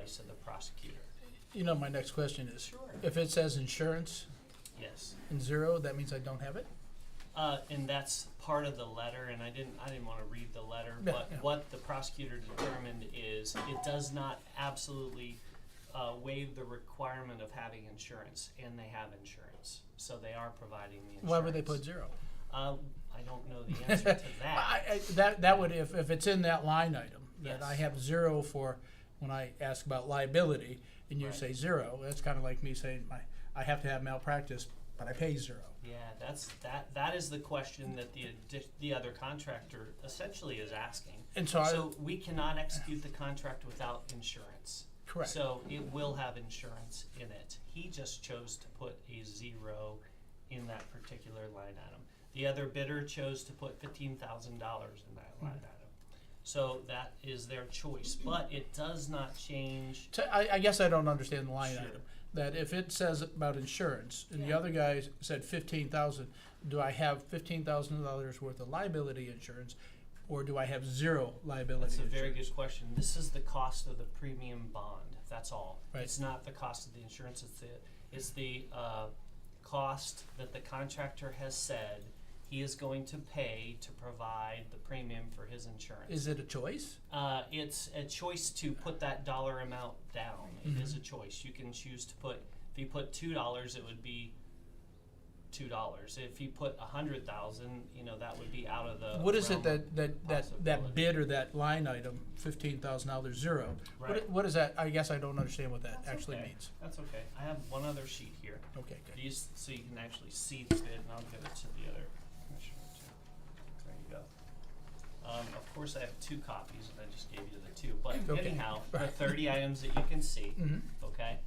advice of the prosecutor. You know, my next question is, Sure. if it says insurance Yes. and zero, that means I don't have it? And that's part of the letter, and I didn't want to read the letter, Yeah, but yeah. what the prosecutor determined is it does not absolutely waive the requirement of having insurance, and they have insurance, so they are providing the insurance. Why would they put zero? I don't know the answer to that. That would, if it's in that line item, that I Yes. have zero for when I ask about liability, and you Right. say zero, that's kind of like me saying I have to have malpractice, but I pay zero. Yeah, that is the question that the other contractor essentially is asking. And so We cannot execute the contract without insurance. Correct. So it will have insurance in it. He just chose to put a zero in that particular line item. The other bidder chose to put $15,000 in that line item. So that is their choice, but it does not change. I guess I don't understand the line Sure. item. That if it says about insurance, and the Yeah. other guy said 15,000, do I have $15,000 worth of liability insurance, or do I have zero liability That's a insurance? very good question. This is the cost of the premium bond. That's all. Right. It's not the cost of the insurance. It's the cost that the contractor has said he is going to pay to provide the premium for his insurance. Is it a choice? It's a choice to put that dollar amount down. It is a choice. You can choose to put. If you put $2, it would be $2. If you put 100,000, that would be out of the. What is it realm of that possibility. bid or that line item, $15,000 zero? Right. What is that? I guess I don't understand what that That's actually okay. means. That's okay. I have one other sheet here. Okay, good. These, so you can actually see the bid, and I'll give it to the other commissioner too. There you go. Of course, I have 2 copies, and I just gave you the 2. But Okay. anyhow, the 30 items that you can see, Mhm. okay?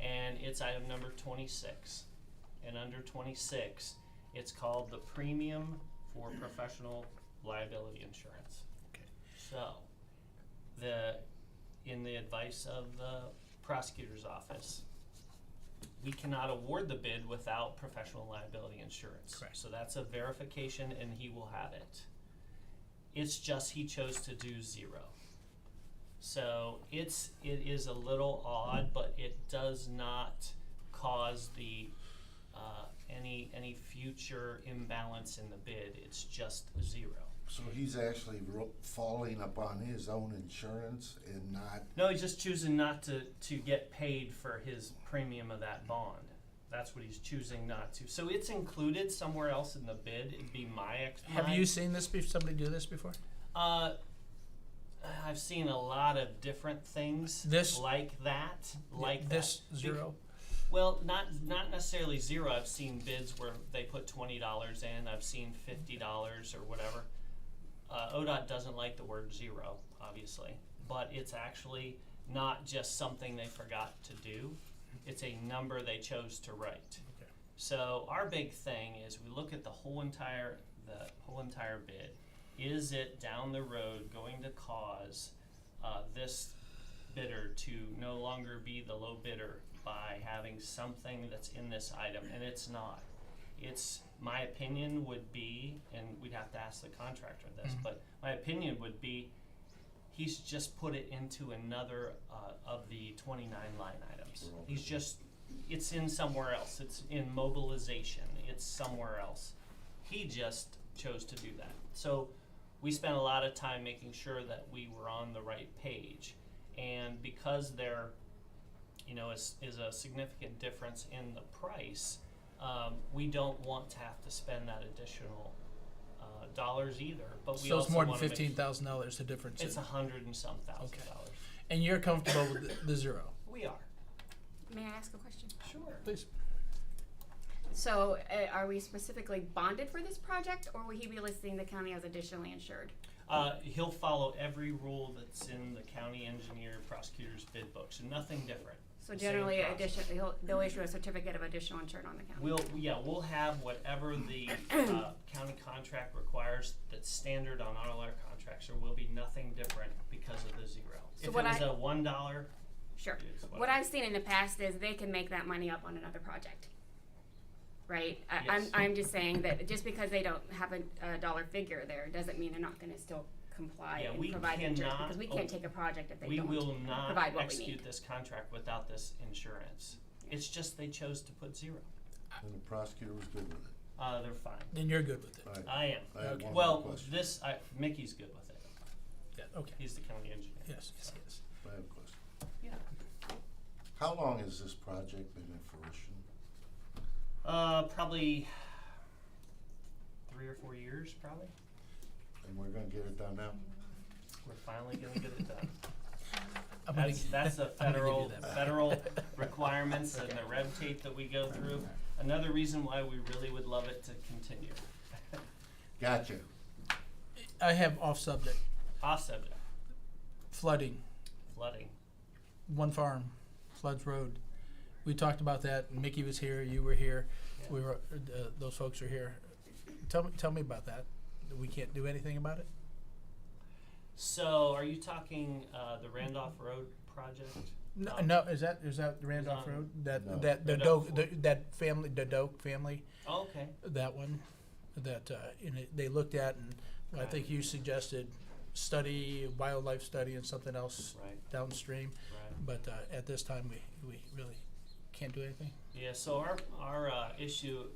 And it's item number 26. And under 26, it's called the Premium for Professional Liability Insurance. Okay. So, in the advice of the prosecutor's office, we cannot award the bid without professional liability insurance. Correct. So that's a verification, and he will have it. It's just he chose to do zero. So it is a little odd, but it does not cause the any future imbalance in the bid. It's just zero. So he's actually falling upon his own insurance and not. No, he's just choosing not to get paid for his premium of that bond. That's what he's choosing not to. So it's included somewhere else in the bid. It'd be my Have you seen this? Somebody do this before? I've seen a lot of different things This- like that, This that. zero. Well, not necessarily zero. I've seen bids where they put $20 in. I've seen $50 or whatever. ODOT doesn't like the word zero, obviously, but it's actually not just something they forgot to do. It's a number they chose to write. Okay. So our big thing is we look at the whole entire bid. Is it down the road going to cause this bidder to no longer be the low bidder by having something that's in this item? And it's not. It's, my opinion would be, and we'd have to ask the contractor this, but my opinion would be he's just put it into another of the 29 line items. It's in somewhere else. It's in mobilization. It's somewhere else. He just chose to do that. So we spent a lot of time making sure that we were on the right page. And because there, is a significant difference in the price, we don't want to have to spend that additional dollars either. But we So also it's more than wanna make- $15,000 the difference. It's $100 and some thousand Okay. dollars. And you're comfortable with the zero? We are. May I ask a question? Sure. Please. So, are we specifically bonded for this project, or will he be listing the county as additionally insured? He'll follow every rule that's in the county engineer prosecutor's bid book, so nothing different. So Same generally, process. they'll issue a certificate of additional insured on the county. We'll have whatever the county contract requires that's standard on all our contracts. There will be nothing different because of the zero. So If it what was I- a $1, Sure. it is What I've seen in the past is they can make that money up on another project. Right? Yes. I'm just saying that just because they don't have a dollar figure there doesn't mean they're not gonna still comply Yeah, and we provide insurance, cannot- because we can't take a project if they We don't will not provide what we execute need. this contract without this insurance. It's just they chose to put zero. And the prosecutor was good with it. They're fine. Then you're good with it. All right. I am. I have Okay. one more Well, question. Mickey's good with it. Yeah, okay. He's the county engineer. Yes, yes, yes. I have a question. Yeah. How long has this project been in fruition? Probably 3 or 4 years, probably. And we're gonna get it done now? We're finally gonna get it done. I'm gonna That's the I'm gonna give you federal that. requirements and the red tape that we go through. Another reason why we really would love it to continue. Gotcha. I have off subject, Off subject, flooding, flooding. one farm, floods road. We talked about that, and Mickey was here, you were here, Yeah. we were, those folks are here. Tell me about that. We can't do anything about it? So, are you talking the Randolph Road project? No, Um, no, is that Randolph on- Road? That, No. that, the Randolph Doak, that family, the Doak family, Oh, okay. that one, that, they looked at, and I Right. think you suggested study, wildlife study and something else Right, downstream, right. but, at this time, we really can't do anything. Yeah, so our issue,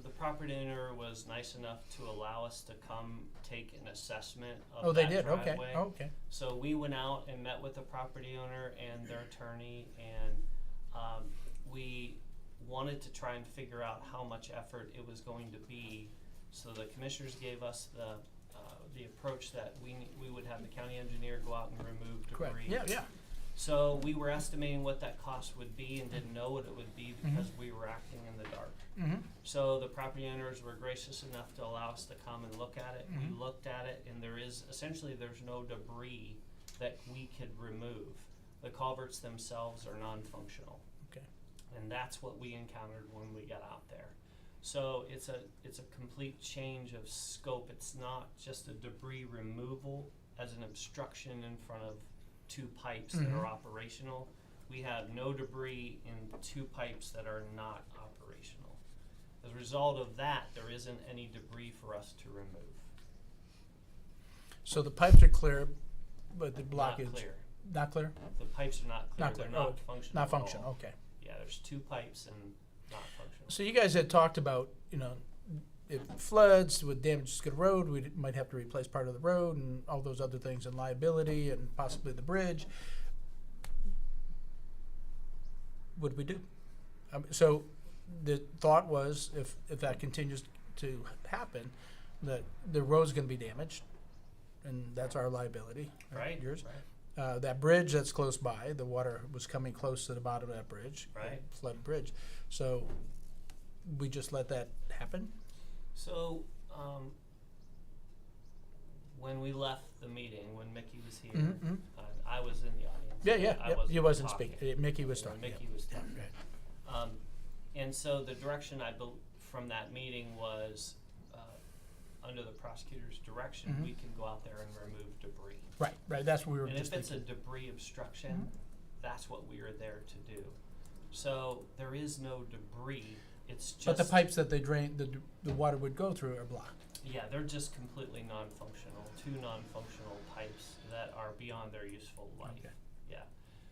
the property owner was nice enough to allow us to come take an assessment of Oh, they that did, okay, driveway. okay. So we went out and met with the property owner and their attorney, and we wanted to try and figure out how much effort it was going to be. So the commissioners gave us the approach that we would have the county engineer go out and remove debris. Correct, yeah. So we were estimating what that cost would be and didn't know what it would be because we were acting in the dark. Mm-hmm. So the property owners were gracious enough to allow us to come and look at it. Mhm. We looked at it, and there's no debris that we could remove. The culverts themselves are non-functional. Okay. And that's what we encountered when we got out there. So it's a complete change of scope. It's not just a debris removal as an obstruction in front of 2 pipes that are Mhm. operational. We have no debris in 2 pipes that are not operational. As a result of that, there isn't any debris for us to remove. So the pipes are clear, but the blockage. Not clear. Not clear? The pipes are not clear. Not clear, They're not oh, functional. Not at all. functional, okay. Yeah, there's 2 pipes and not functional. So you guys had talked about, if it floods with damage to the road, we might have to replace part of the road and all those other things, and liability and possibly the bridge. What do we do? So the thought was, if that continues to happen, that the road's gonna be damaged, and that's our liability, Right? yours. Right. That bridge that's close by, the water was coming close to the bottom of that bridge. Right. Flood bridge. So we just let that happen? So, when we left the meeting, when Mickey was here, Mhm. I was in the audience. Yeah. You wasn't talking. speaking. Mickey was Yeah, talking. Mickey yeah. was talking. Right. And so the direction from that meeting was, under the prosecutor's direction, Mhm. we can go out there and remove debris. Right. That's what we were And just if it's a thinking. debris obstruction, that's what we are there to do. So there is no debris, it's just. But the pipes that they drain, the water would go through are blocked. Yeah, they're just completely non-functional, 2 non-functional pipes that are beyond their useful life. Okay. Yeah,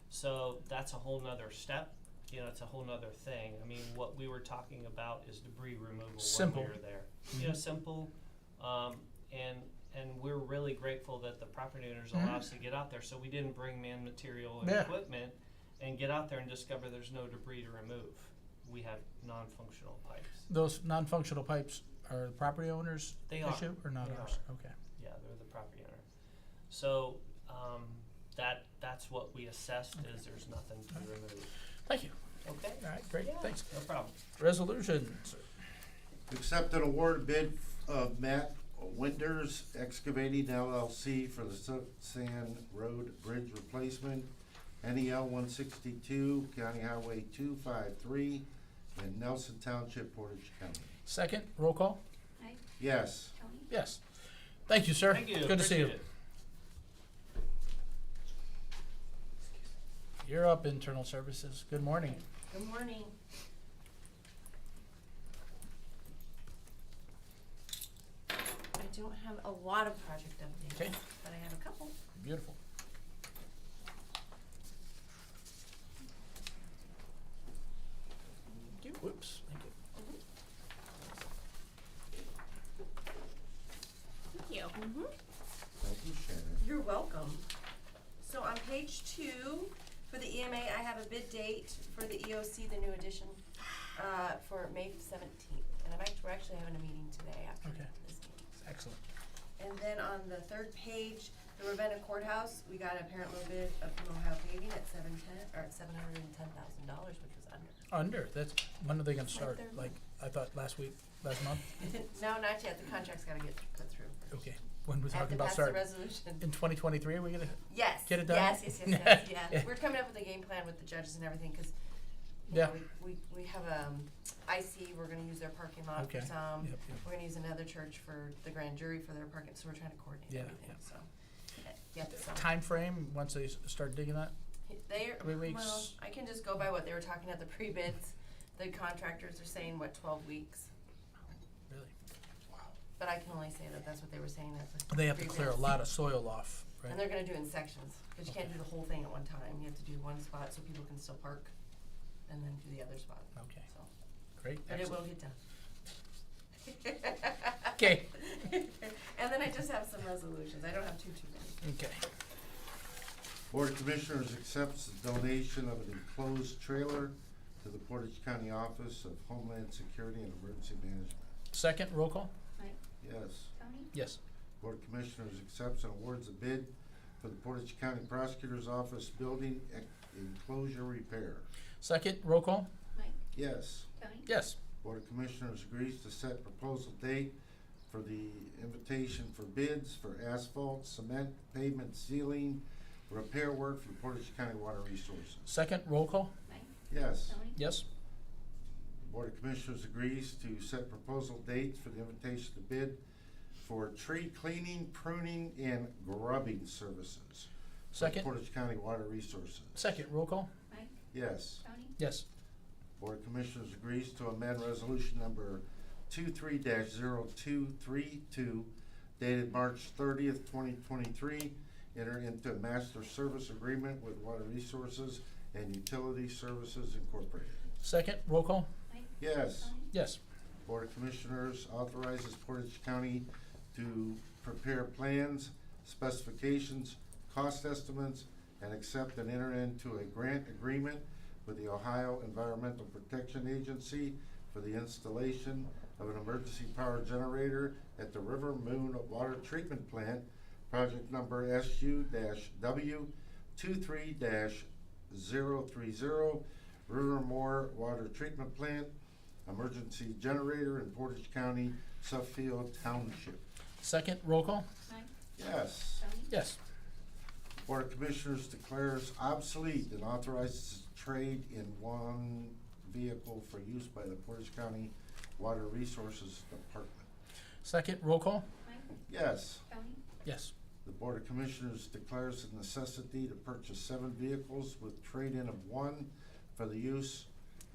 so that's a whole nother step, it's a whole nother thing. I mean, what we were talking about is debris removal Simple. when we were there. Mhm. Simple, and we're really grateful that the property owners Mhm. allow us to get out there, so we didn't bring man material and Yeah. equipment and get out there and discover there's no debris to remove. We have non-functional pipes. Those non-functional pipes are the property owners' They are. issue or not They ours? are. Okay. Yeah, they're the property owner. So, that's what we assessed is there's nothing to remove. Thank you. Okay? All right, great. Yeah, Thanks. no problem. Resolutions. Accept and award bid of Matt Winders Excavating LLC for the Sand Road Bridge Replacement, NEL 162, County Highway 253, in Nelson Township, Portage County. Second, roll call? Aye. Yes. Tony? Yes. Thank you, sir. Thank you, Good to see you. appreciate it. You're up, Internal Services. Good morning. Good morning. I don't have a lot of project updates, Okay. but couple. Beautiful. Thank you. Whoops, thank you. Thank you. Thank you, Shannon. You're welcome. So on page 2, for the EMA, I have a bid date for the EOC, the new edition, for May 17th. And we're actually having a meeting today after Okay. this meeting. Excellent. And then on the 3rd page, the Ravenna Courthouse, we got a parent low bid from Ohio Paving at $710,000, which was under. Under, that's, when are they gonna Right start? there. Like, I thought last month? No, not yet. The contract's gotta get put through. Okay, when we're I have talking to about pass the starting, resolution. in 2023, are we gonna, Yes. Get it done? Yes. Yeah. Yeah. We're coming up with a game plan with the judges and everything, cause Yeah. we have IC, we're gonna use their parking lot Okay. for some. Yep, yep. We're gonna use another church for the grand jury for their parking, so we're trying to coordinate Yeah, everything, yeah. so. Yeah, so. time frame, once they start digging that? They're, 3 weeks? well, I can just go by what they were talking at the pre-bids. The contractors are saying, 12 weeks? Really? But I can only say that that's what they were saying at the They have to clear a pre-bids. lot of soil off, right? And they're gonna do it in sections, cause you can't do the whole thing at one time. You have to do one spot so people can still park, and then do the other spot, Okay, so. great, But it will excellent. get done. Okay. And then I just have some resolutions. I don't have too many. Okay. Board of Commissioners accepts the donation of an enclosed trailer to the Portage County Office of Homeland Security and Emergency Management. Second, roll call? Mike, Yes. Tony, Yes. Board of Commissioners accepts and awards a bid for the Portage County Prosecutor's Office building enclosure repair. Second, roll call? Mike, Yes. Tony, Yes. Board of Commissioners agrees to set proposal date for the invitation for bids for asphalt, cement, pavement, sealing, repair work for Portage County Water Resources. Second, roll call? Mike, Yes. Tony, Yes. Board of Commissioners agrees to set proposal dates for the invitation to bid for tree cleaning, pruning, and grubbing services. for Second, Portage County Water Resources. second, roll call? Mike, Yes. Tony, Yes. Board of Commissioners agrees to amend resolution number 23-0232 dated March 30th, 2023, enter into a master service agreement with Water Resources and Utility Services Incorporated. Second, roll call? Mike, Yes. Tony, Yes. Board of Commissioners authorizes Portage County to prepare plans, specifications, cost estimates, and accept and enter into a grant agreement with the Ohio Environmental Protection Agency for the installation of an emergency power generator at the River Moon Water Treatment Plant, project number SU-W 23-030, Rivermore Water Treatment Plant, emergency generator in Portage County, Suffield Township. Second, roll call? Mike, Yes. Tony, Yes. Board of Commissioners declares obsolete and authorizes trade in one vehicle for use by the Portage County Water Resources Department. Second, roll call? Mike, Yes. Tony, Yes. The Board of Commissioners declares the necessity to purchase 7 vehicles with trade-in of 1 for the use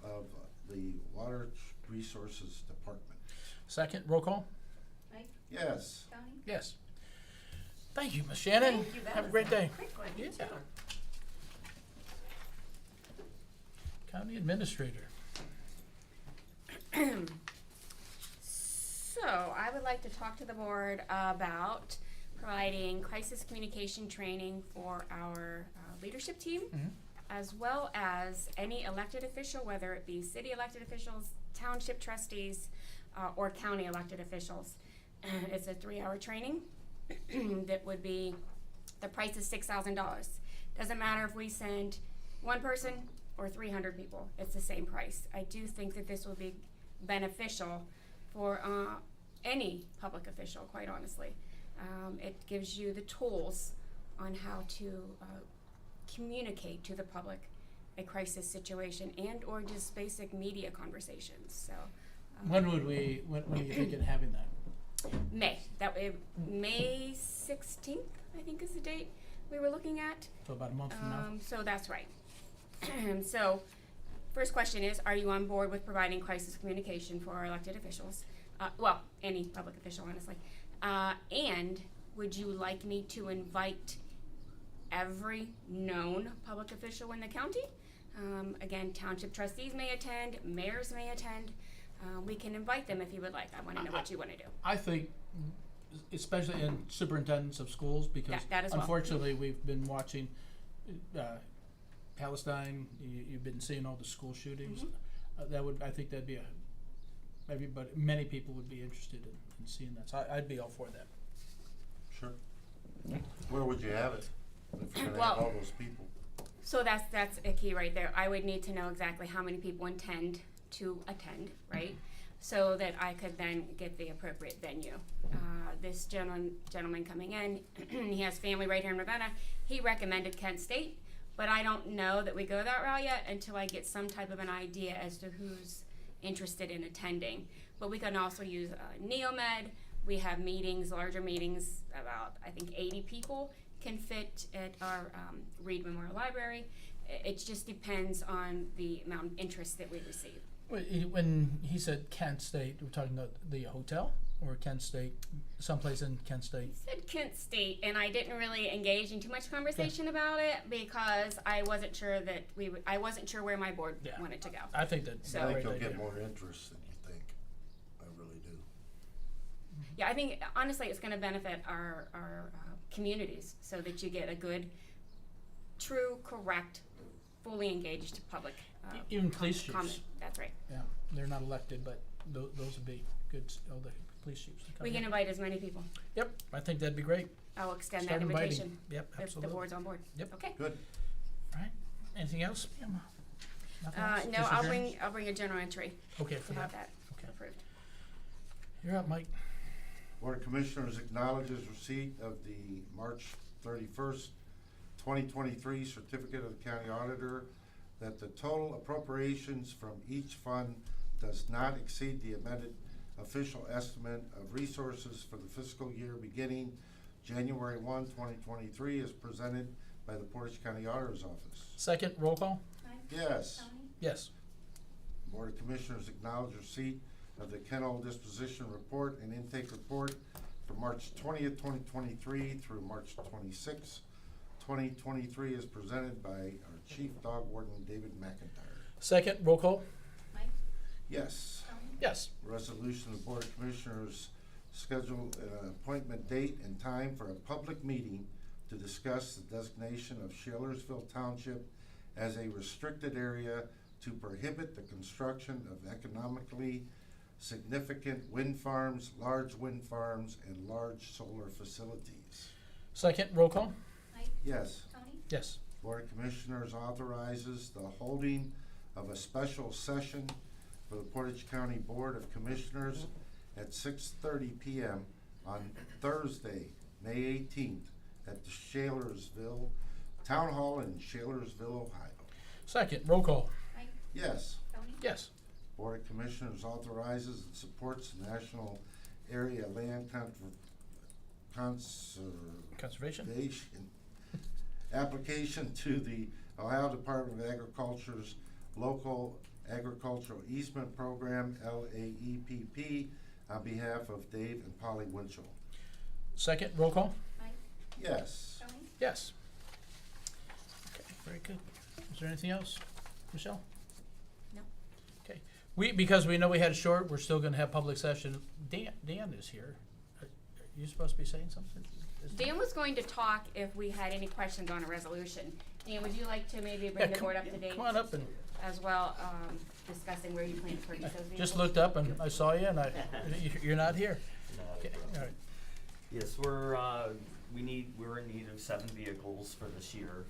of the Water Resources Department. Second, roll call? Mike, Yes. Tony, Yes. Thank you, Ms. Shannon. Thank you. That Have a was great day. Quick one, Yeah. you too. County Administrator. So, I would like to talk to the board about providing crisis communication training for our leadership team, Mhm. as well as any elected official, whether it be city elected officials, township trustees, or county elected officials. It's a 3-hour training that would be, the price is $6,000. Doesn't matter if we send one person or 300 people, it's the same price. I do think that this will be beneficial for any public official, quite honestly. It gives you the tools on how to communicate to the public a crisis situation and or just basic media conversations. So When are you thinking of having that? May 16th, I think is the date we were looking at. So about a month from now? So that's right. So, first question is, are you on board with providing crisis communication for our elected officials? Well, any public official, honestly. And would you like me to invite every known public official in the county? Again, township trustees may attend, mayors may attend. We can invite them if you would like. I wanna know what you wanna do. I think, especially in superintendents of schools, because That as well. unfortunately, we've been watching Palestine, you've been seeing all the school shootings. I think that'd be many people would be interested in seeing that, so I'd be all for that. Sure. Where would you have it? If you're gonna Well- have all those people? So that's a key right there. I would need to know exactly how many people intend to attend, right? So that I could then get the appropriate venue. This gentleman coming in, he has family right here in Ravenna. He recommended Kent State, but I don't know that we go that route yet until I get some type of an idea as to who's interested in attending. But we can also use Neomed. We have meetings, larger meetings, about I think 80 people can fit at our Reed Memorial Library. It just depends on the amount of interest that we receive. When he said Kent State, we're talking about the hotel or Kent State, someplace in Kent State? He said Kent State, and I didn't really engage in too much conversation about it because I wasn't sure that I wasn't sure where my board Yeah. wanted to go. I think that's So- a I think great you'll idea. get more interest than you think. I really do. Yeah, I think honestly it's going to benefit our communities so that you get a good, true, correct, fully engaged public. Even police comment. chiefs. That's right. Yeah, they're not elected, but those would be good, all the police chiefs to come We can in. invite as many people. Yep, I think that'd be great. I'll extend Start that inviting. invitation Yep, if the absolutely. board's on board. Yep. Okay. Good. All right, anything else? Pam? Nothing else? No, Just adjourn? I'll bring a journal entry Okay, to for have that. that Okay. approved. You're up, Mike. Board of Commissioners acknowledges receipt of the March 31st, 2023 certificate of the county auditor that the total appropriations from each fund does not exceed the amended official estimate of resources for the fiscal year beginning January 1, 2023, as presented by the Portage County Auditor's Office. Second, roll call? Yes. Yes. Board of Commissioners acknowledge receipt of the kennel disposition report and intake report for March 20th, 2023 through March 26th, 2023, as presented by our Chief Dog Warden, David McIntyre. Second, roll call? Yes. Yes. Resolution of the Board of Commissioners schedule an appointment date and time for a public meeting to discuss the designation of Shalersville Township as a restricted area to prohibit the construction of economically significant wind farms, large wind farms, and large solar facilities. Second, roll call? Yes. Yes. Board of Commissioners authorizes the holding of a special session for the Portage County Board of Commissioners at 6:30 p.m. on Thursday, May 18th at the Shalersville Town Hall in Shalersville, Ohio. Second, roll call? Yes. Yes. Board of Commissioners authorizes and supports the National Area Land Conservation? application to the Ohio Department of Agriculture's Local Agricultural Easement Program, LAEPP, on behalf of Dave and Polly Winchell. Second, roll call? Yes. Yes. Okay, very good. Is there anything else? Michelle? No. Okay. Because we know we had a short, we're still gonna have public session. Dan is here. Are you supposed to be saying something? Dan was going to talk if we had any questions on a resolution. Dan, would you like to maybe bring the board up to date Come on up and, as well, discussing where you plan to purchase those vehicles? just looked up and I saw you and you're not here. Okay, all right. Yes, we're in need of 7 vehicles for this year.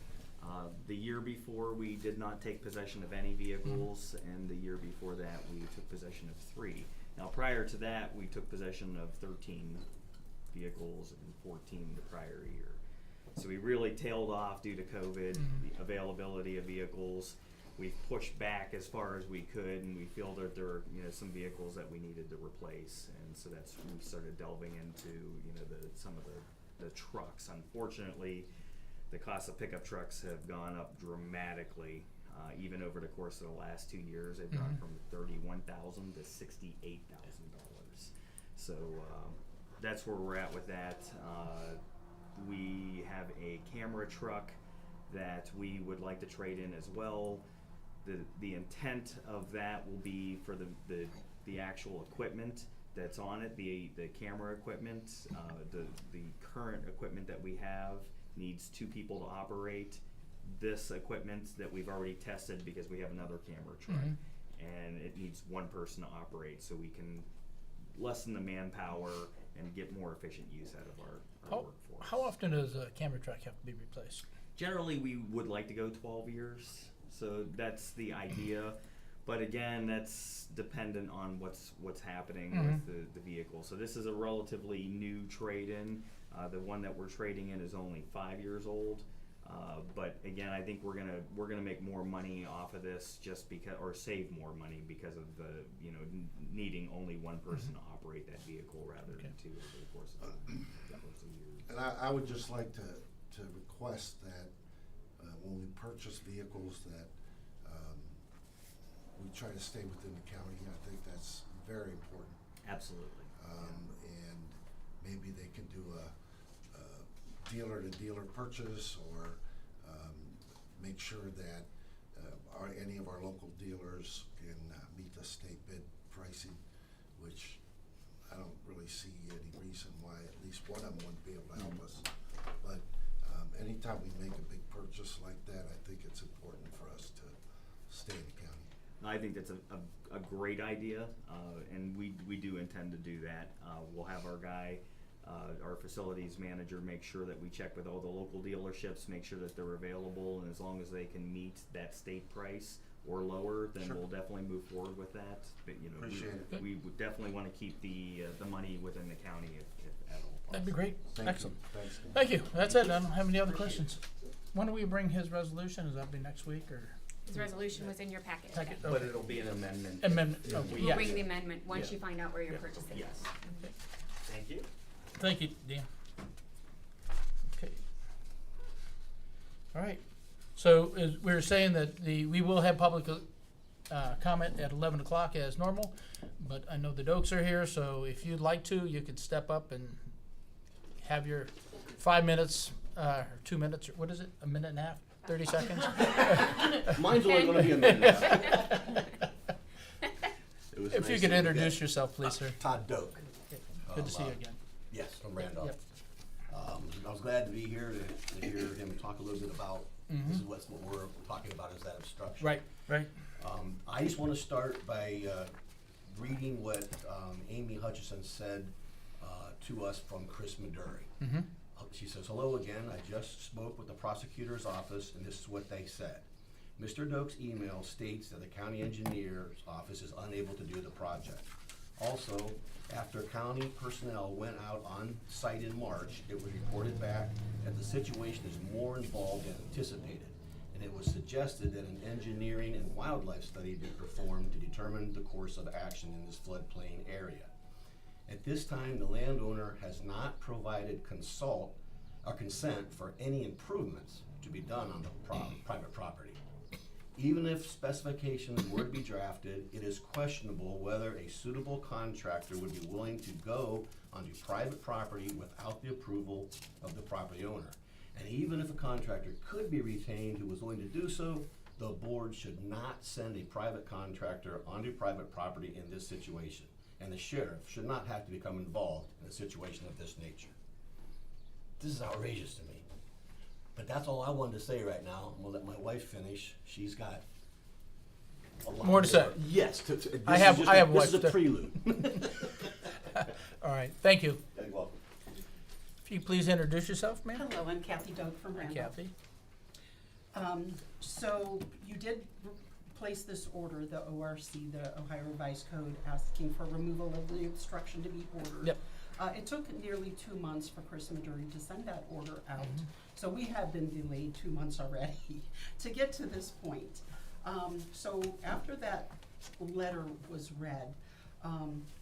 The year before, we did not take possession of any vehicles, and the year before that, we took possession of 3. Now, prior to that, we took possession of 13 vehicles and 14 the prior year. So we really tailed off due to COVID, the availability of vehicles. We've pushed back as far as we could, and we feel that there are, some vehicles that we needed to replace, and so that's when we started delving into, some of the trucks. Unfortunately, the cost of pickup trucks have gone up dramatically, even over the course of the last 2 years. They've gone from $31,000 to $68,000. So that's where we're at with that. We have a camera truck that we would like to trade in as well. The intent of that will be for the actual equipment that's on it, the camera equipment. The current equipment that we have needs 2 people to operate. This equipment that we've already tested, because we have another camera truck, and it needs 1 person to operate, so we can lessen the manpower and get more efficient use out of our workforce. How often does a camera truck have to be replaced? Generally, we would like to go 12 years, so that's the idea. But again, that's dependent on what's happening with the vehicle. So this is a relatively new trade-in. The one that we're trading in is only 5 years old. But again, I think we're gonna make more money off of this just because, or save more money because of the needing only 1 person to operate that vehicle rather than 2 over the course of years. And I would just like to request that when we purchase vehicles that we try to stay within the county. I think that's very important. Absolutely. And maybe they can do a dealer-to-dealer purchase, or make sure that any of our local dealers can meet the state bid pricing, which I don't really see any reason why at least one of them wouldn't be able to help us. But anytime we make a big purchase like that, I think it's important for us to stay in the county. I think that's a great idea, and we do intend to do that. We'll have our guy, our facilities manager, make sure that we check with all the local dealerships, make sure that they're available, and as long as they can meet that state price or lower, then Sure. we'll definitely move forward with that. But Appreciate it. we would definitely want to keep the money within the county if at all possible. That'd be great. Thank Excellent. you. Thanks. Dan. Thank you. That's it. I don't have any other questions. When do we bring his resolution? Is that be next week or? His resolution was in your packet. Packet. But it'll be an amendment. Amendment. Oh, We'll yeah. bring the amendment once Yeah. you find out where you're Yeah. purchasing. Yes. Thank you. Thank you, Dan. Okay. All right. So we were saying that we will have public comment at 11 o'clock as normal, but I know the Dokes are here, so if you'd like to, you could step up and have your 5 minutes, or 2 minutes, or what is it, a minute and a half, 30 seconds? Mine's only gonna be a minute. It was If you nice could to introduce get- yourself, please, sir. Todd Doak. Good to see you again. Yes, from Randolph. Yep. I was glad to be here to hear him talk a little bit about, this is what we're talking about, is that obstruction. Right, right. I just wanna start by, reading what, Amy Hutchison said, to us from Chris Maduri. Mm-hmm. She says, "Hello again. I just spoke with the prosecutor's office, and this is what they said. Mr. Doak's email states that the county engineer's office is unable to do the project. Also, after county personnel went out on site in March, it was reported back that the situation is more involved than anticipated, and it was suggested that an engineering and wildlife study be performed to determine the course of action in this floodplain area. At this time, the landowner has not provided consent for any improvements to be done on the private property. Even if specifications were to be drafted, it is questionable whether a suitable contractor would be willing to go onto private property without the approval of the property owner. And even if a contractor could be retained who was willing to do so, the board should not send a private contractor onto private property in this situation. And the sheriff should not have to become involved in a situation of this nature." This is outrageous to me. But that's all I wanted to say right now. I'm gonna let my wife finish. She's got a lot More to say. Yes. I have a wife This is too. a prelude. All right, thank you. You're welcome. If you please introduce yourself, ma'am. Hello, I'm Kathy Doak from Hi, Randolph. Kathy. So you did place this order, the ORC, the Ohio Revised Code, asking for removal of the obstruction to be ordered. Yep. It took nearly 2 months for Chris Maduri to send that order out. Mhm. So we have been delayed 2 months already to get to this point. So after that letter was read,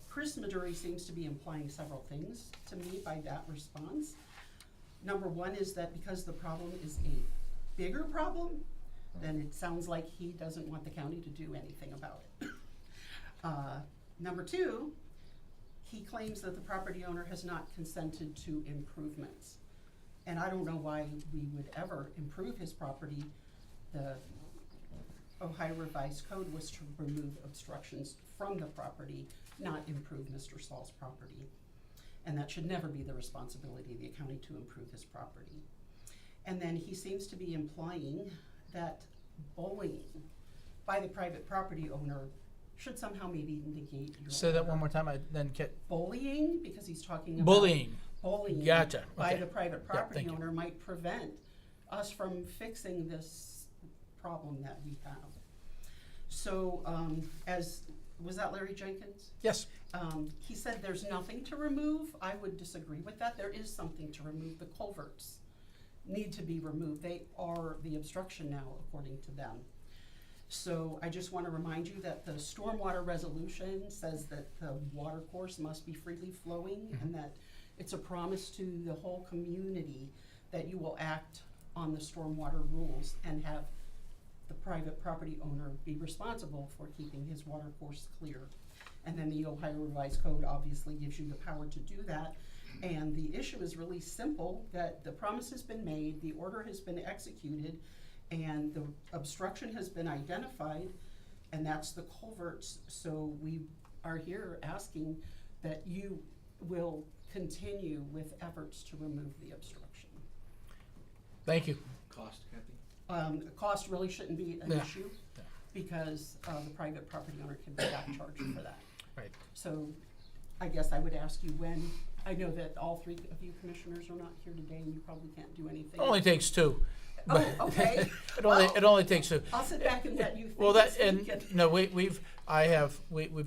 Chris Maduri seems to be implying several things to me by that response. Number one is that because the problem is a bigger problem, then it sounds like he doesn't want the county to do anything about it. Number two, he claims that the property owner has not consented to improvements. And I don't know why we would ever improve his property. The Ohio Revised Code was to remove obstructions from the property, not improve Mr. Saul's property. And that should never be the responsibility of the county to improve his property. And then he seems to be implying that bullying by the private property owner should somehow maybe negate your. Say that one more time, I didn't get, Bullying, because he's talking about. bullying, Bullying. Gotcha, By okay. the private Yeah, property thank you. owner might prevent us from fixing this problem that we have. So, was that Larry Jenkins? yes, He said there's nothing to remove. I would disagree with that. There is something to remove. The culverts need to be removed. They are the obstruction now, according to them. So I just want to remind you that the stormwater resolution says that the water course must be freely flowing, and that it's a promise to the whole community that you will act on the stormwater rules and have the private property owner be responsible for keeping his water course clear. And then the Ohio Revised Code obviously gives you the power to do that. And the issue is really simple, that the promise has been made, the order has been executed, and the obstruction has been identified, and that's the culverts. So we are here asking that you will continue with efforts to remove the obstruction. thank you. Cost, Kathy? Cost really shouldn't be an Yeah. issue, Yeah. because the private property owner can be back charged for that. Right. So I guess I would ask you when, I know that all three of you commissioners are not here today, and you probably can't do anything. It only takes two. Oh, okay. It only takes two. I'll sit back and let you think. Well, that, speak and, no, we've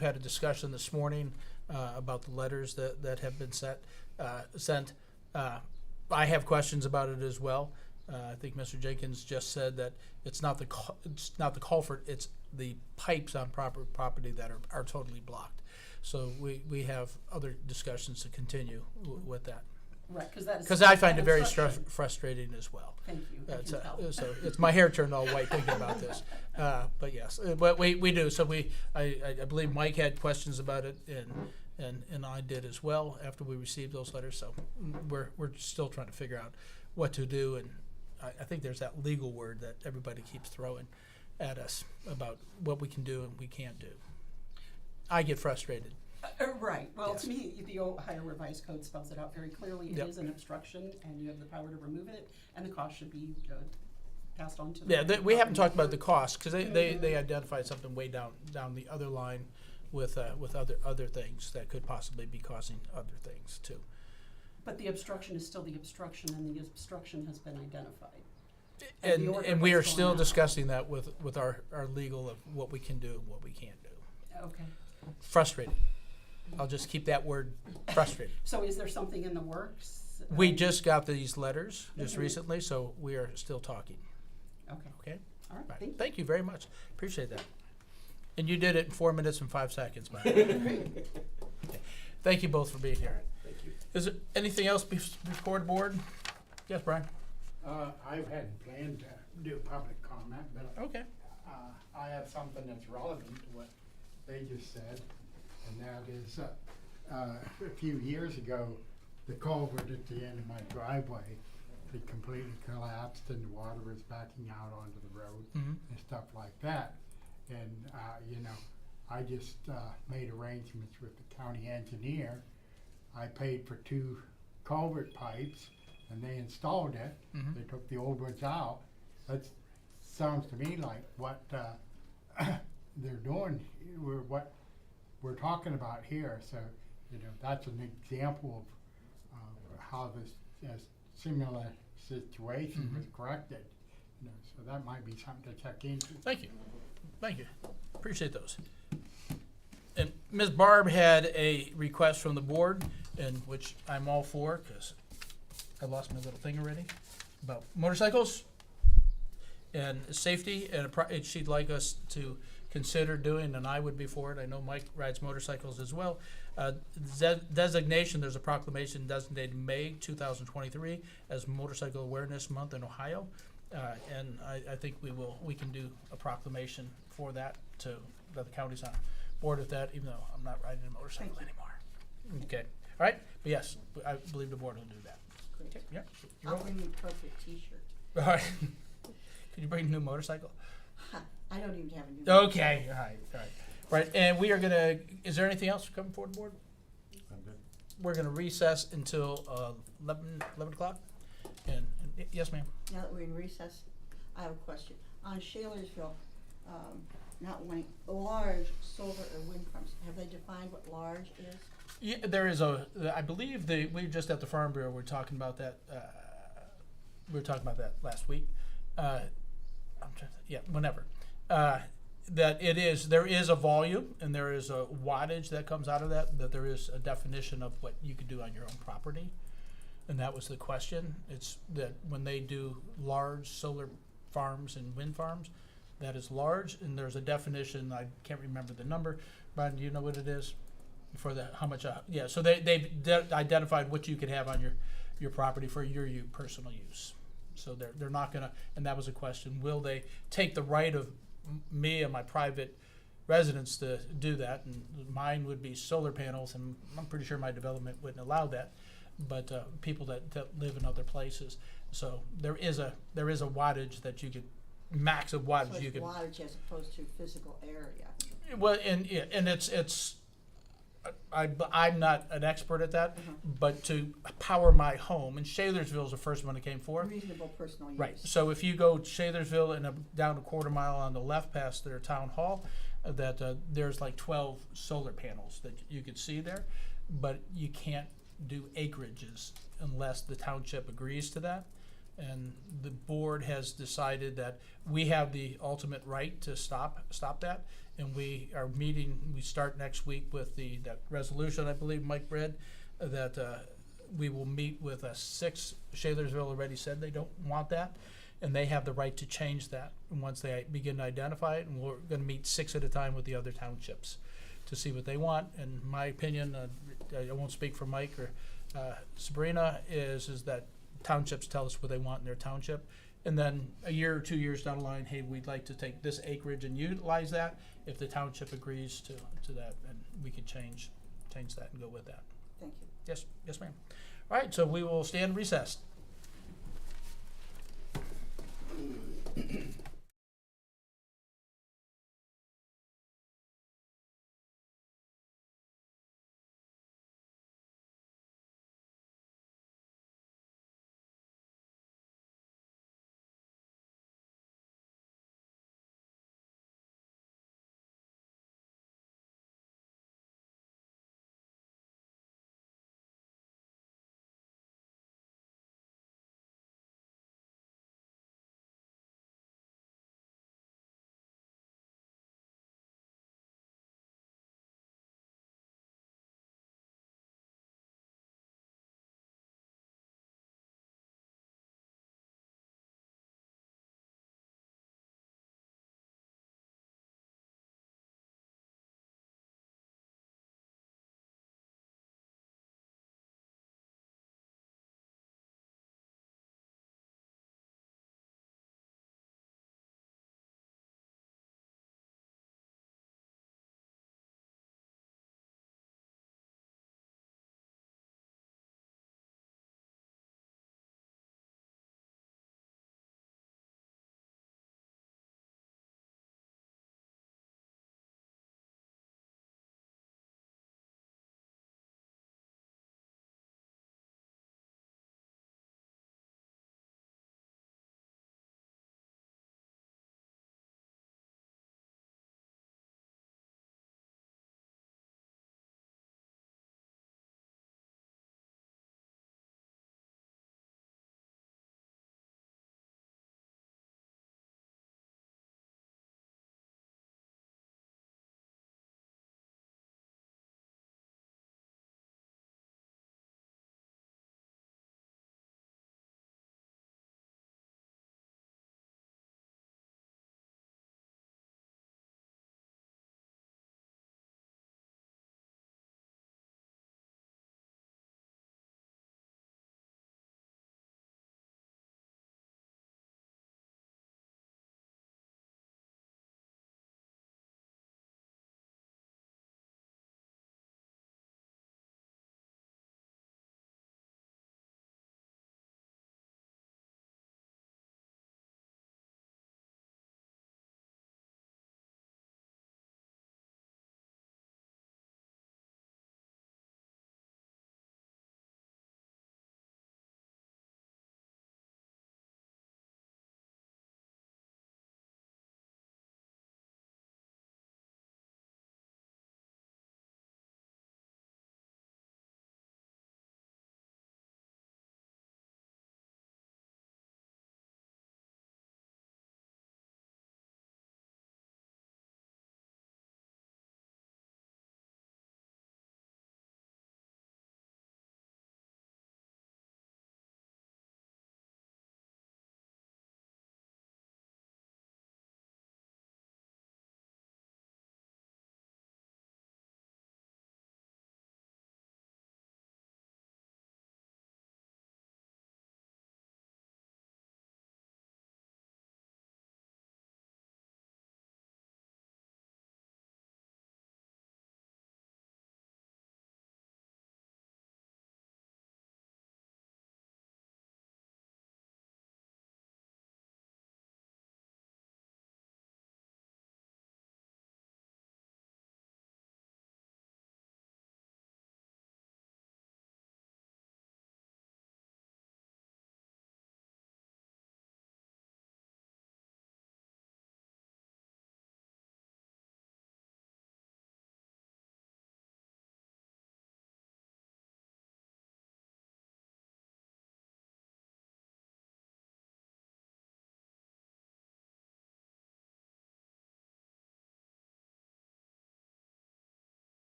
had a discussion this morning, about the letters that have been sent. I have questions about it as well. I think Mr. Jenkins just said that it's not the culvert, it's the pipes on property that are totally blocked. So we have other discussions to continue with that. Right, because that is. Because I find it very obstruction. frustrating as well. Thank you, I can tell. So it's my hair turned all white thinking about this. But yes, but we do. So I believe Mike had questions about it, and I did as well after we received those letters. So we're still trying to figure out what to do, and I think there's that legal word that everybody keeps throwing at us about what we can do and we can't do. I get frustrated. Right, well, Yes. to me, the Ohio Revised Code spells it out very clearly. It Yep. is an obstruction, and you have the power to remove it, and the cost should be passed on to the. Yeah, we haven't property talked about owner. the cost, because they identified something way down the other line with other things that could possibly be causing other things too. But the obstruction is still the obstruction, and the obstruction has been identified. And the order And we are was still going out. discussing that with our legal of what we can do and what we can't do. Okay, Frustrated. I'll just keep that word, frustrated. so is there something in the works? We just got these letters just Mhm. recently, so we are still talking, Okay, okay? all right, Right. thank you. Thank you very much. Appreciate that. And you did it in 4 minutes and 5 seconds, man. Okay. Thank you both for being here. Thank you. Is there anything else before the board? Yes, Brian? I hadn't planned to do public comment, but Okay. I have something that's relevant to what they just said, and that is, a few years ago, the culvert at the end of my driveway had completely collapsed and the water was backing out onto the road Mm-hmm. and stuff like that. And, I just, made arrangements with the county engineer. I paid for 2 culvert pipes and they installed it. Mhm. They took the old ones out. That sounds to me like what, they're doing, what we're talking about here. So, that's an example of how this similar situation was corrected. So that might be something to check into. Thank you. Thank you. Appreciate those. And Ms. Barb had a request from the board, and which I'm all for, because I lost my little thing already, about motorcycles and safety, and she'd like us to consider doing, and I would be for it. I know Mike rides motorcycles as well. Designation, there's a proclamation designated May 2023 as Motorcycle Awareness Month in Ohio. And I think we can do a proclamation for that that the county's on board with that, even though I'm not riding a motorcycle Thank you. anymore. Okay, all right, but yes, I believe the board will do that. Great. Okay, yeah. You're I'll welcome. bring the appropriate T-shirt. All right. Could you bring a new motorcycle? Ha, I don't even have a new. Okay, all right. Right, and we are gonna, is there anything else coming forward, board? I'm good. We're gonna recess until 11 o'clock. And, yes, ma'am. Now that we're in recess, I have a question. On Shalersville, not wanting large solar or wind farms, have they defined what large is? Yeah, there is I believe we were just at the Farm Bureau, we were talking about that, last week. Whenever. That there is a volume and there is a wattage that comes out of that there is a definition of what you could do on your own property. And that was the question. It's that when they do large solar farms and wind farms, that is large, and there's a definition, I can't remember the number. Brian, do you know what it is? For how much, so they've identified what you could have on your property for your personal use. So they're not gonna, and that was a question, will they take the right of me and my private residents to do that? And mine would be solar panels, and I'm pretty sure my development wouldn't allow that, but people that live in other places. So there is a wattage that you could, max of wattage So you it's could. wattage as opposed to physical area. Well, and it's I'm not an expert at that, but to power my home, and Shalersville is the first one that came forth. Reasonable personal use. Right, so if you go Shalersville and down a quarter mile on the left past their town hall, there's like 12 solar panels that you could see there, but you can't do acreages unless the township agrees to that. And the board has decided that we have the ultimate right to stop that. And we are meeting, we start next week with that resolution, I believe Mike read, that we will meet with 6, Shalersville already said they don't want that, and they have the right to change that once they begin to identify it, and we're gonna meet 6 at a time with the other townships to see what they want. And my opinion, I won't speak for Mike or Sabrina, is that townships tell us what they want in their township, and then a year or 2 years down the line, hey, we'd like to take this acreage and utilize that. If the township agrees to that, and we could change that and go with that. Thank you. Yes, ma'am. All right, so we will stand recessed.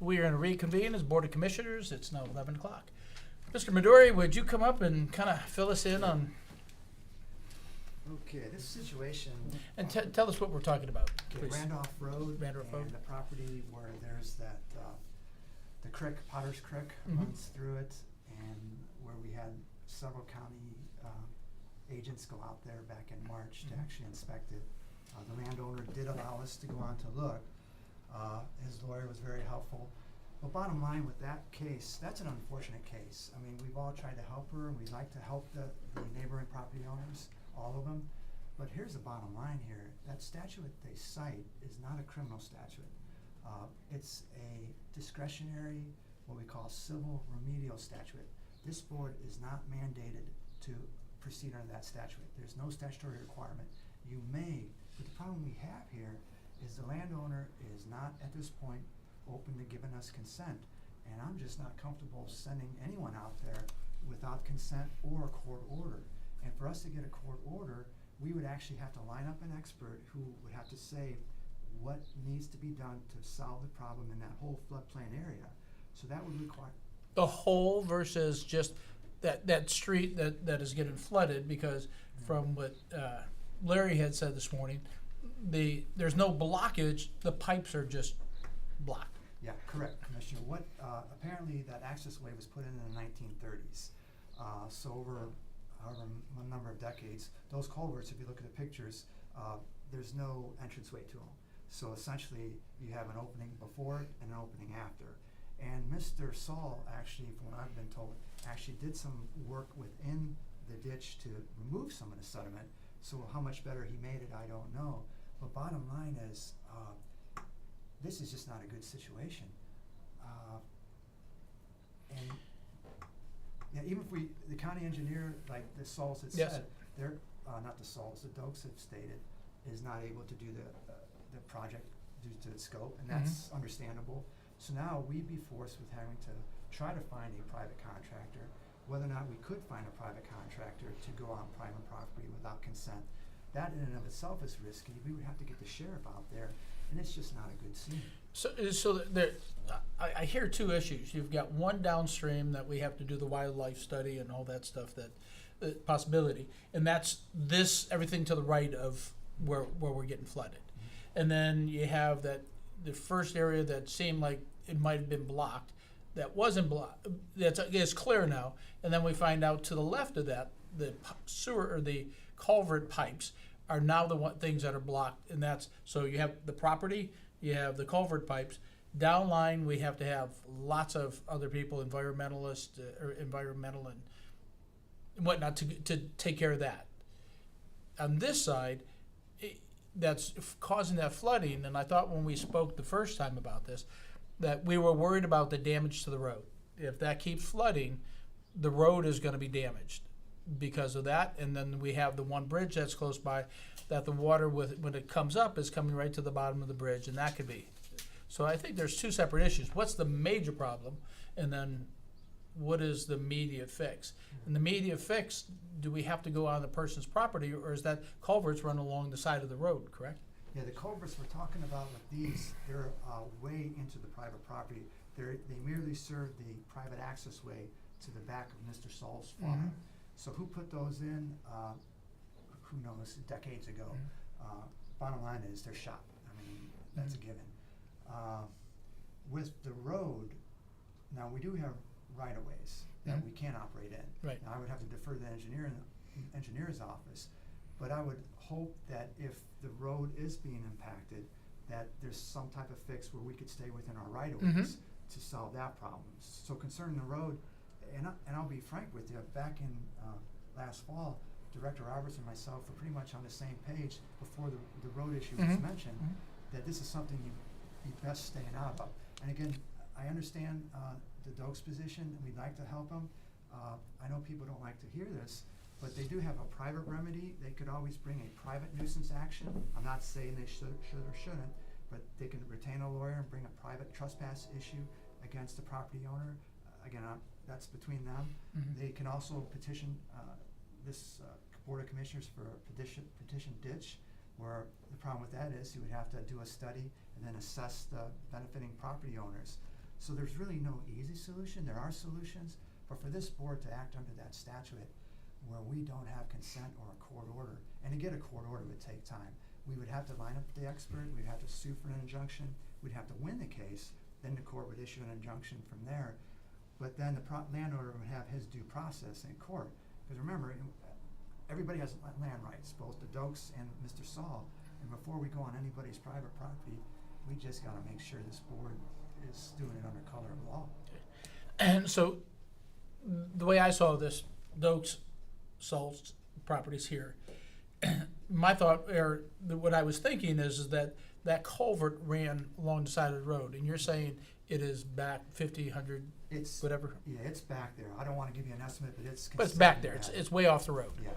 We are going to reconvene as Board of Commissioners. It's now 11 o'clock. Mr. Midori, would you come up and kind of fill us in on, Okay, this situation, and tell us what we're talking about, okay, please? Randolph Road. Randolph Road. And the property where there's that, the creek, Potter's Creek Mhm. runs through it, and where we had several county, agents go out there back in March to Mhm. actually inspect it. The landowner did allow us to go on to look. His lawyer was very helpful. But bottom line with that case, that's an unfortunate case. I mean, we've all tried to help her, and we'd like to help the neighboring property owners, all of them. But here's the bottom line here, that statute they cite is not a criminal statute. It's a discretionary, what we call civil remedial statute. This board is not mandated to proceed under that statute. There's no statutory requirement. You may, but the problem we have here is the landowner is not at this point open to giving us consent. And I'm just not comfortable sending anyone out there without consent or a court order. And for us to get a court order, we would actually have to line up an expert who would have to say what needs to be done to solve the problem in that whole floodplain area. So that would require, The whole versus just that street that is getting flooded, because from what Larry had said this morning, there's no blockage, the pipes are just blocked. yeah, correct, Commissioner. What, apparently that access way was put in the 1930s. So over however a number of decades, those culverts, if you look at the pictures, there's no entranceway to them. So essentially, you have an opening before it and an opening after. And Mr. Saul, actually, from what I've been told, actually did some work within the ditch to remove some of the sediment. So how much better he made it, I don't know. But bottom line is, this is just not a good situation. And yeah, even if the county engineer, like the Sauls had Yes. said, they're, not the Sauls, the Dokes have stated, is not able to do the project due to its scope, and that's understandable. So now we'd be forced with having to try to find a private contractor. Whether or not we could find a private contractor to go on private property without consent, that in and of itself is risky. We would have to get the sheriff out there, and it's just not a good scene. So there, I hear two issues. You've got one downstream that we have to do the wildlife study and all that stuff, that possibility, and that's everything to the right of where we're getting flooded. And then you have the first area that seemed like it might have been blocked, that wasn't blocked, it's clear now. And then we find out to the left of that, the sewer or the culvert pipes are now the things that are blocked. And that's, so you have the property, you have the culvert pipes. Downline, we have to have lots of other people, environmentalists, or environmental and whatnot, to take care of that. On this side, that's causing that flooding, and I thought when we spoke the first time about this, that we were worried about the damage to the road. If that keeps flooding, the road is gonna be damaged because of that, and then we have the one bridge that's close by, that the water when it comes up is coming right to the bottom of the bridge, and that could be. So I think there's two separate issues. What's the major problem, and then what is the immediate fix? And the immediate fix, do we have to go on the person's property, or is that culverts run along the side of the road, correct? Yeah, the culverts we're talking about with these, they're way into the private property. They merely serve the private access way to the back of Mr. Saul's farm. So who put those in? Who knows, decades ago. Bottom line is they're shot. I mean, that's a given. With the road, now we do have right-of-ways that we can't operate in. Right. Now I would have to defer to the engineer's office, but I would hope that if the road is being impacted, that there's some type of fix where we could stay within our right-of-ways to solve that problem. So concerning the road, and I'll be frank with you, back in last fall, Director Roberts and myself were pretty much on the same page before the road issue was mentioned, that this is something you'd be best staying out of. And again, I understand the Dokes position, and we'd like to help them. I know people don't like to hear this, but they do have a private remedy. They could always bring a private nuisance action. I'm not saying they should or shouldn't, but they can retain a lawyer and bring a private trespass issue against the property owner. Again, that's between them. They can also petition this Board of Commissioners for a petition ditch, where the problem with that is you would have to do a study and then assess the benefiting property owners. So there's really no easy solution. There are solutions, but for this board to act under that statute where we don't have consent or a court order, and to get a court order would take time. We would have to line up the expert, we'd have to sue for an injunction, we'd have to win the case, then the court would issue an injunction from there. But then the landowner would have his due process in court. Because remember, everybody has land rights, both the Dokes and Mr. Saul. And before we go on anybody's private property, we just gotta make sure this board is doing it under color of law. And so, the way I saw this, Dokes, Saul's properties here, my thought, or what I was thinking is that that culvert ran along the side of the road, and you're saying it is back 50, 100, It's, whatever, yeah, it's back there. I don't wanna give you an estimate, but it's but it's back considerably there, it's, back. it's way off the road. Yeah,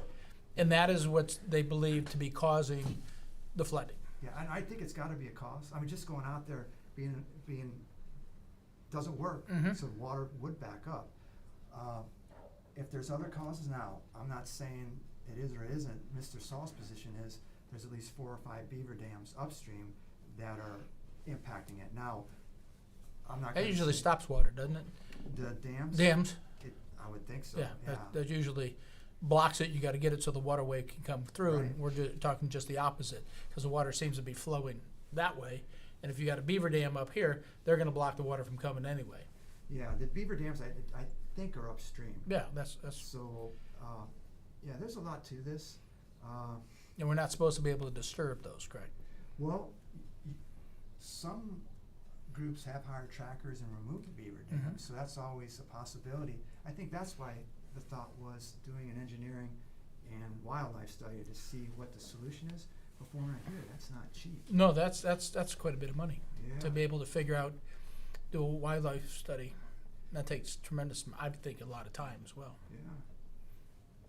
And that is what they believe to be causing the flooding. yeah, and I think it's gotta be a cause. I mean, just going out there being, doesn't work, Mhm. so water would back up. If there's other causes now, I'm not saying it is or it isn't. Mr. Saul's position is there's at least 4 or 5 beaver dams upstream that are impacting it. Now, I'm not That gonna usually say- stops water, doesn't it? The dams? Dams, I would think so, yeah, yeah. that usually blocks it, you gotta get it so the waterway can come through, Right. and we're talking just the opposite, cause the water seems to be flowing that way, and if you got a beaver dam up here, they're gonna block the water from coming anyway. Yeah, the beaver dams, I think are upstream. Yeah, that's, So, yeah, there's a lot to this. and we're not supposed to be able to disturb those, correct? Well, some groups have hired trackers and removed the beaver dams, Mhm. so that's always a possibility. I think that's why the thought was doing an engineering and wildlife study to see what the solution is. Before we're here, that's not cheap. No, that's quite a bit of money, Yeah. to be able to figure out, do a wildlife study. That takes tremendous, I think, a lot of time as well. Yeah.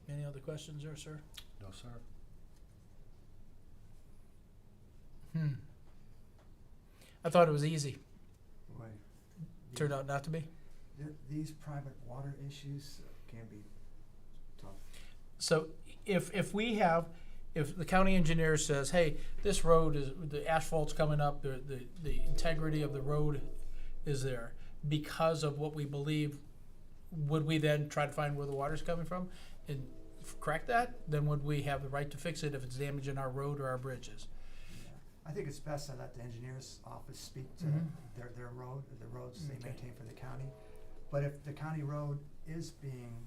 Any other questions there, sir? No, sir. I thought it was easy, Boy. turned out not to be. These private water issues can be tough. So if we have, if the county engineer says, hey, this road is, the asphalt's coming up, the integrity of the road is there because of what we believe, would we then try to find where the water's coming from and correct that? Then would we have the right to fix it if it's damaging our road or our bridges? Yeah. I think it's best to let the engineer's office speak to Mhm. their road, the roads they Okay. maintain for the county. But if the county road is being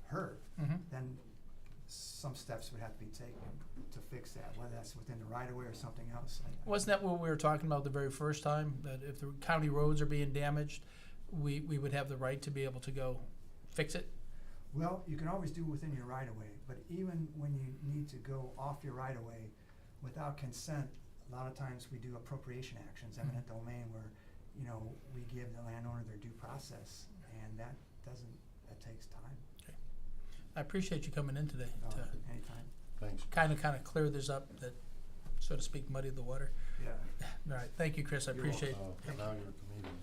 hurt, Mm-hmm. then some steps would have to be taken to fix that, whether that's within the right of way or something else. Wasn't that what we were talking about the very first time, that if the county roads are being damaged, we would have the right to be able to go fix it? Well, you can always do within your right of way, but even when you need to go off your right of way without consent, a lot of times we do appropriation actions, eminent domain, where, you know, we give the landowner their due process, and that takes time. I appreciate you coming in today to Anytime. Thanks. kind of clear this up, that, so to speak, muddy the water. Yeah. All right, thank you, Chris, I You're appreciate Now you're a comedian.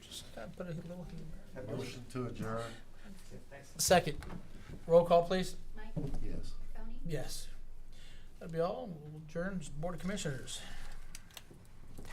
Just put a little humor. Motion to adjourn? Second, roll call, please. Mike, Yes. Tony? Yes. That'd be all, we'll adjourn, Board of Commissioners.